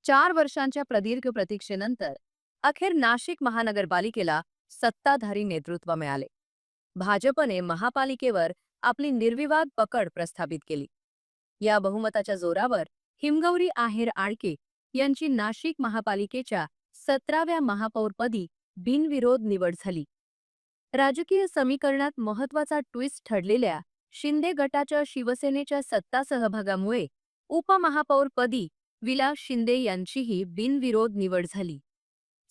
4 वर्षांच्या प्रदीर्घ प्रतीक्षेनंतर अखेर नाशिक महानगरपालिकेला सत्ताधारी नेतृत्व मिळाले. भाजपने महापालिकेवर आपली निर्विवाद पकड प्रस्थापित केली. या बहुमताच्या जोरावर हिमगौरी आहेर आळके यांची नाशिक महापालिकेच्या 17व्या महापौरपदी बिनविरोध निवड झाली. राजकीय समीकरणात महत्वाचा ट्विस्ट ठरलेल्या शिंदे गटाच्या शिवसेनेच्या सत्ता सहभागामुळे उपमहापौरपदी विलास शिंदे यांचीही बिनविरोध निवड झाली.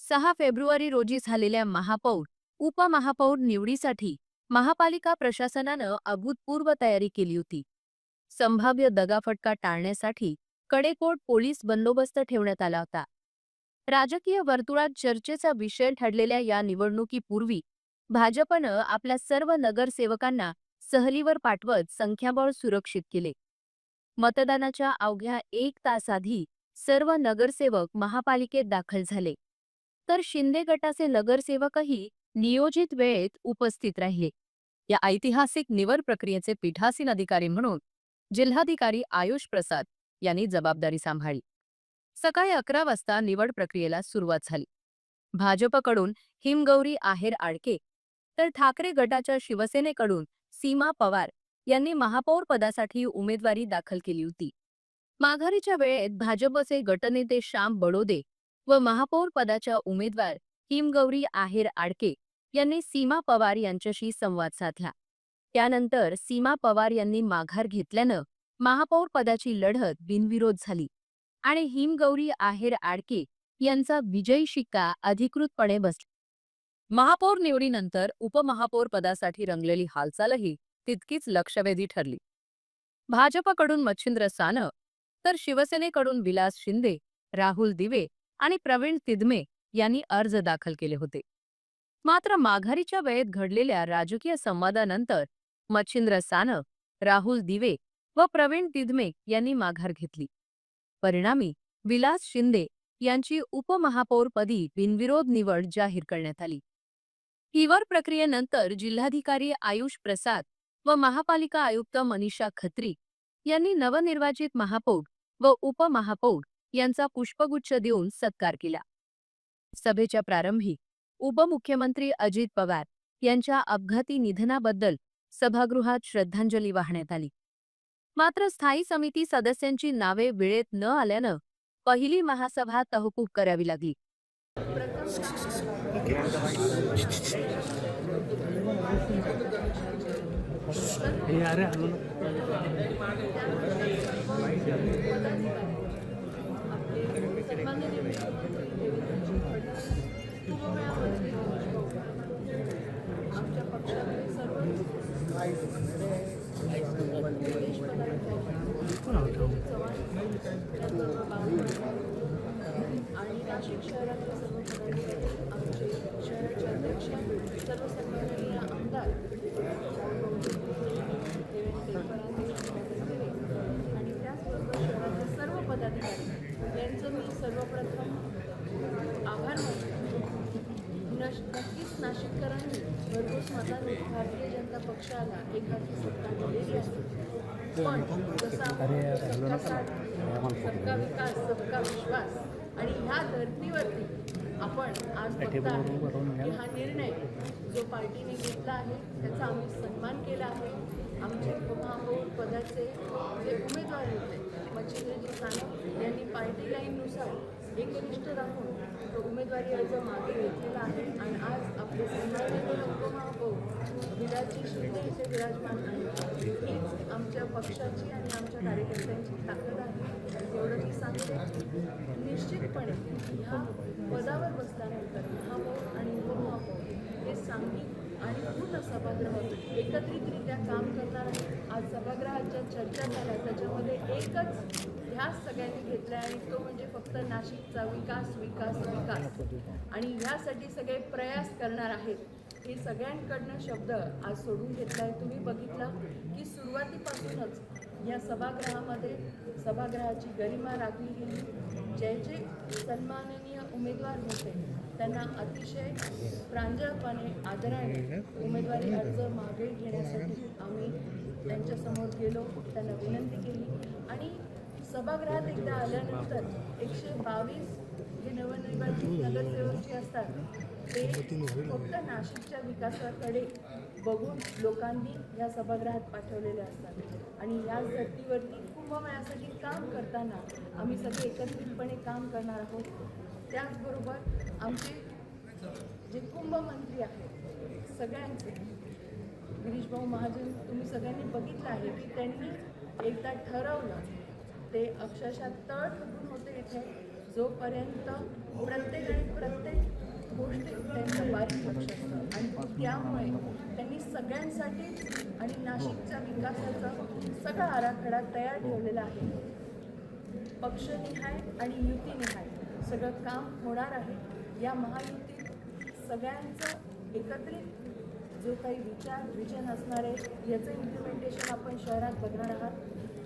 6 फेब्रुवारी रोजी झालेल्या महापौर उपमहापौर निवडीसाठी महापालिका प्रशासनानं अभूतपूर्व तयारी केली होती. संभाव्य दगाफटका टाळण्यासाठी कडेकोट पोलीस बंदोबस्त ठेवण्यात आला होता. राजकीय वर्तुळात चर्चेचा विषय ठरलेल्या या निवडणुकीपूर्वी भाजपनं आपल्या सर्व नगरसेवकांना सहलीवर पाठवत संख्याबळ सुरक्षित केले. मतदानाच्या अवघ्या 1 तास आधी सर्व नगरसेवक महापालिकेत दाखल झाले, तर शिंदे गटाचे नगरसेवकही नियोजित वेळेत उपस्थित राहिले. या ऐतिहासिक निवड प्रक्रियेचे पीठासीन अधिकारी म्हणून जिल्हाधिकारी आयुष प्रसाद यांनी जबाबदारी सांभाळली. सकाळी 11 वाजता निवड प्रक्रियेला सुरुवात झाली. भाजपकडून हिमगौरी आहेर आळके तर ठाकरे गटाच्या शिवसेनेकडून सीमा पवार यांनी महापौर पदासाठी उमेदवारी दाखल केली होती. माघारीच्या वेळेत भाजपचे गटनेते श्याम बडोदे व महापौर पदाच्या उमेदवार हिमगौरी आहेर आळके यांनी सीमा पवार यांच्याशी संवाद साधला. त्यानंतर सीमा पवार यांनी माघार घेतल्यानं महापौर पदाची लढत बिनविरोध झाली आणि हिमगौरी आहेर आळके यांचा विजयी शिक्का अधिकृतपणे बसला. महापौर निवडीनंतर उपमहापौर पदासाठी रंगलेली हालचालही तितकीच लक्षवेधी ठरली. भाजपकडून मच्छिंद्र सानप तर शिवसेनेकडून विलास शिंदे, राहुल दिवे आणि प्रवीण तिदमे यांनी अर्ज दाखल केले होते. मात्र माघारीच्या वेळेत घडलेल्या राजकीय संवादानंतर मच्छिंद्र सानप, राहुल दिवे व प्रवीण तिदमे यांनी माघार घेतली. परिणामी विलास शिंदे यांची उपमहापौरपदी बिनविरोध निवड जाहीर करण्यात आली. निवड प्रक्रियेनंतर जिल्हाधिकारी आयुष प्रसाद व महापालिका आयुक्त मनीषा खत्री यांनी नवनिर्वाचित महापौर व उपमहापौर यांचा पुष्पगुच्छ देऊन सत्कार केला. सभेच्या प्रारंभी उपमुख्यमंत्री अजित पवार यांच्या अपघाती निधनाबद्दल सभागृहात श्रद्धांजली वाहण्यात आली. मात्र स्थायी समिती सदस्यांची नावे वेळेत न आल्यानं पहिली महासभा तहकूब करावी लागली. आमच्या पक्षातील सर्व आणि नाशिक शहरातील सर्व पदाधिकारी, आमचे शहराचे अध्यक्ष, सर्व सन्माननीय आमदार आणि त्याचबरोबर शहरातील सर्व पदाधिकारी यांचं मी सर्वप्रथम आभार मानतो. नक्कीच नाशिककरांनी भरघोस मताने भारतीय जनता पक्षाला एखादी सत्ता दिलेली आहे. पण जसा सबका साथ, सबका विकास, सबका विश्वास आणि ह्या धर्तीवरती आपण आज बघता आहे की हा निर्णय जो पार्टीने घेतला आहे त्याचा आम्ही सन्मान केला आहे. आमचे उपमहापौर पदाचे जे उमेदवार होते मच्छिंद्रजी सानप यांनी पार्टी लाईननुसार एकनिष्ठ राहून तो उमेदवारी अर्ज मागे घेतलेला आहे आणि आज आपले सन्माननीय उपमहापौर विलासजी शिंदे इथे विराजमान आहेत. हीच आमच्या पक्षाची आणि आमच्या कार्यकर्त्यांची ताकद आहे. एवढं मी सांगते, निश्चितपणे ह्या पदावर बसल्यानंतर महापौर आणि उपमहापौर हे सांघिक आणि पूर्ण सभागृह एकत्रितरित्या काम करणार आहे. आज सभागृहात ज्या चर्चा झाल्या त्याच्यामध्ये एकच ध्यास सगळ्यांनी घेतला आणि तो म्हणजे फक्त नाशिकचा विकास विकास विकास आणि ह्यासाठी सगळे प्रयास करणार आहेत. हे सगळ्यांकडनं शब्द आज सोडून घेतला आहे. तुम्ही बघितलं की सुरुवातीपासूनच या सभागृहामध्ये सभागृहाची गरिमा राखली गेली. जे सन्माननीय उमेदवार होते त्यांना अतिशय प्रांजळपणे आदराने उमेदवारी अर्ज मागे घेण्यासाठी आम्ही त्यांच्यासमोर गेलो, त्यांना विनंती केली आणि सभागृहात एकदा आल्यानंतर 122 जे नवनिर्वाचित नगरसेवक जे असतात ते फक्त नाशिकच्या विकासाकडे बघून लोकांनी या सभागृहात पाठवलेले असतात आणि याच धर्तीवरती कुंभमेळ्यासाठी काम करताना आम्ही सगळे एकत्रितपणे काम करणार आहोत. त्याचबरोबर आमचे जे कुंभमंत्री आहेत सगळ्यांचे गिरीशभाऊ महाजन तुम्ही सगळ्यांनी बघितलं आहे की त्यांनी एकदा ठरवलं ते अक्षरशः तळ ठोकून होते इथे जोपर्यंत प्रत्येक गोष्टी त्यांचं बारीक लक्ष असतं आणि त्यामुळे त्यांनी सगळ्यांसाठी आणि नाशिकच्या विकासाचा सगळा आराखडा तयार ठेवलेला आहे. पक्षनिहाय आणि युतीनिहाय सगळं काम होणार आहे. या महायुतीत सगळ्यांचं एकत्रित जो काही विजन असणार आहे याचं इम्प्लिमेंटेशन आपण शहरात बघणार आहात.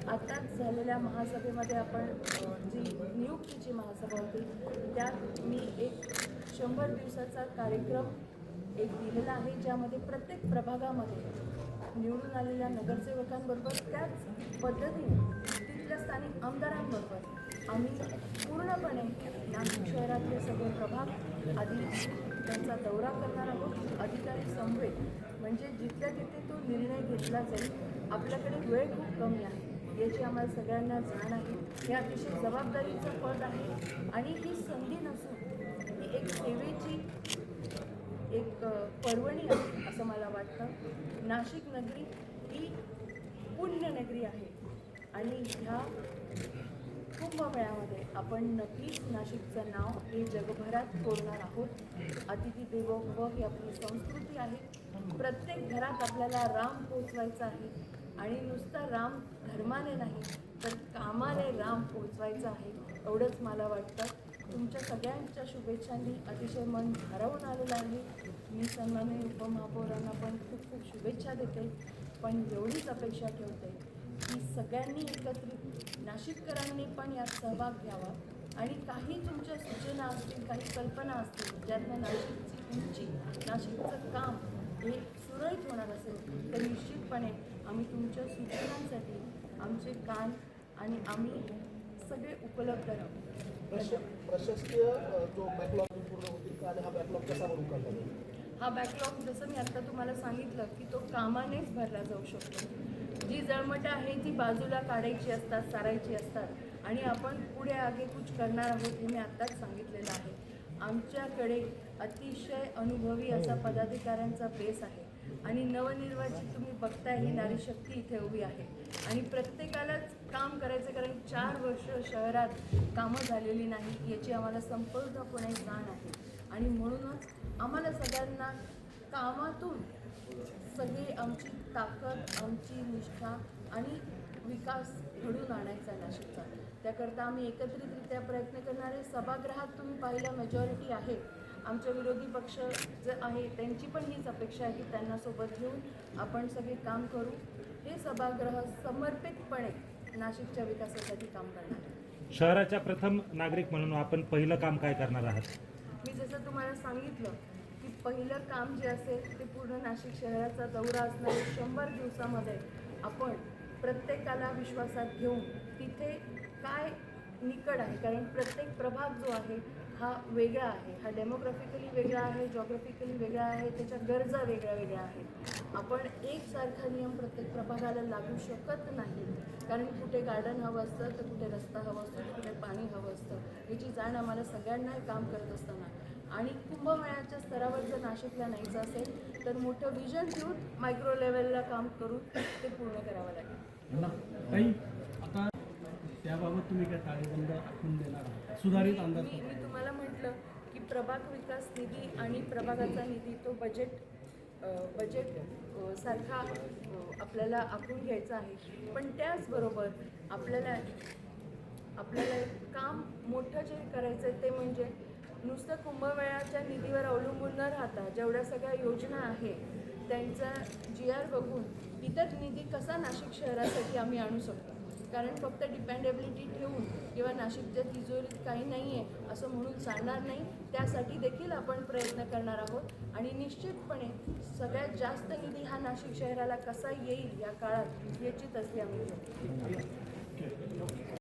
आताच झालेल्या महासभेमध्ये आपण जी नियुक्तीची महासभा होती त्यात मी एक 100 दिवसाचा कार्यक्रम दिलेला आहे ज्यामध्ये प्रत्येक प्रभागामध्ये निवडून आलेल्या नगरसेवकांबरोबर त्याच पद्धतीने तिथल्या स्थानिक आमदारांबरोबर आम्ही पूर्णपणे नाशिक शहरातले सगळे प्रभाग आधी त्यांचा दौरा करणार आहोत. अधिकारी समवेत म्हणजे जिथल्या तिथे तो निर्णय घेतला जाईल. आपल्याकडे वेळ खूप कमी आहे याची आम्हाला सगळ्यांना जाण आहे. हे अतिशय जबाबदारीचं पद आहे आणि ही संधी नसून ही एक सेवेची एक पर्वणी आहे असं मला वाटतं. नाशिक नगरी ही पुण्यनगरी आहे आणि ह्या कुंभमेळ्यामध्ये आपण नक्कीच नाशिकचं नाव हे जगभरात कोरणार आहोत. अतिथी देवो भव ही आपली संस्कृती आहे. प्रत्येक घरात आपल्याला राम पोचवायचा आहे आणि नुसता राम धर्माने नाही तर कामाने राम पोचवायचा आहे एवढंच मला वाटतं. तुमच्या सगळ्यांच्या शुभेच्छांनी अतिशय मन भारावून आलेलं आहे. मी सन्माननीय उपमहापौरांना पण खूप खूप शुभेच्छा देते पण एवढीच अपेक्षा ठेवते की सगळ्यांनी एकत्रित नाशिककरांनी पण यात सहभाग घ्यावा आणि काही तुमच्या सूचना असतील काही कल्पना असतील ज्यातनं नाशिकची उंची नाशिकचं काम हे सुरळीत होणार असेल तर निश्चितपणे आम्ही तुमच्या सूचनांसाठी आमचे कान आणि आम्ही सगळे उपलब्ध राहू. प्रशासकीय जो बॅकलॉग पूर्ण होतील का आणि हा बॅकलॉग कसा भरून काढला जाईल? हा बॅकलॉग जसं मी आत्ता तुम्हाला सांगितलं की तो कामानेच भरला जाऊ शकतो. जी जळमटं आहे ती बाजूला काढायची असतात सारायची असतात आणि आपण पुढे आगेकूच करणार आहोत हे मी आत्ताच सांगितलेलं आहे. आमच्याकडे अतिशय अनुभवी असा पदाधिकाऱ्यांचा बेस आहे आणि नवनिर्वाचित तुम्ही बघताय ही नारी शक्ती इथे उभी आहे आणि प्रत्येकालाच काम करायचं कारण 4 वर्ष शहरात कामं झालेली नाही याची आम्हाला संपूर्णपणे जाण आहे आणि म्हणूनच आम्हाला सगळ्यांना कामातून सगळी आमची ताकद आमची निष्ठा आणि विकास घडून आणायचा नाशिकचा. त्याकरता आम्ही एकत्रितरित्या प्रयत्न करणारे सभागृहात तुम्ही पाहिलं मेजॉरिटी आहे. आमच्या विरोधी पक्ष जे आहे त्यांची पण हीच अपेक्षा आहे की त्यांना सोबत घेऊन आपण सगळे काम करू. हे सभागृह समर्पितपणे नाशिकच्या विकासासाठी काम करणार आहे. शहराच्या प्रथम नागरिक म्हणून आपण पहिलं काम काय करणार आहात? मी जसं तुम्हाला सांगितलं की पहिलं काम जे असेल ते पूर्ण नाशिक शहराचा दौरा असणारे 100 दिवसामध्ये आपण प्रत्येकाला विश्वासात घेऊन तिथे काय निकड आहे कारण प्रत्येक प्रभाग जो आहे हा वेगळा आहे. हा डेमोग्राफिकली वेगळा आहे, जॉग्राफिकली वेगळा आहे, त्याच्या गरजा वेगळ्या वेगळ्या आहेत. आपण एकसारखा नियम प्रत्येक प्रभागाला लागू शकत नाही कारण कुठे गार्डन हवं असतं तर कुठे रस्ता हवा असतो तर कुठे पाणी हवं असतं याची जाण आम्हाला सगळ्यांना काम करत असताना आणि कुंभमेळ्याच्या स्तरावर जर नाशिकला न्यायचं असेल तर मोठं विजन ठेवून मायक्रो लेवलला काम करून ते पूर्ण करावं लागेल. आता त्याबाबत तुम्ही काय ताळेबंद आखून देणार आहात? सुधारित अंदाज मी तुम्हाला म्हटलं की प्रभाग विकास निधी आणि प्रभागाचा निधी तो बजेट सारखा आपल्याला आखून घ्यायचा आहे पण त्याचबरोबर आपल्याला एक काम मोठं जे करायचं आहे ते म्हणजे नुसतं कुंभमेळ्याच्या निधीवर अवलंबून न राहता जेवढ्या सगळ्या योजना आहे त्यांचा GR बघून इतर निधी कसा नाशिक शहरासाठी आम्ही आणू शकतो कारण फक्त डिपेंडेबिलिटी ठेवून किंवा नाशिकच्या तिजोरीत काही नाही आहे असं म्हणून चालणार नाही. त्यासाठी देखील आपण प्रयत्न करणार आहोत आणि निश्चितपणे सगळ्यात जास्त निधी हा नाशिक शहराला कसा येईल या काळात याची तसली आम्ही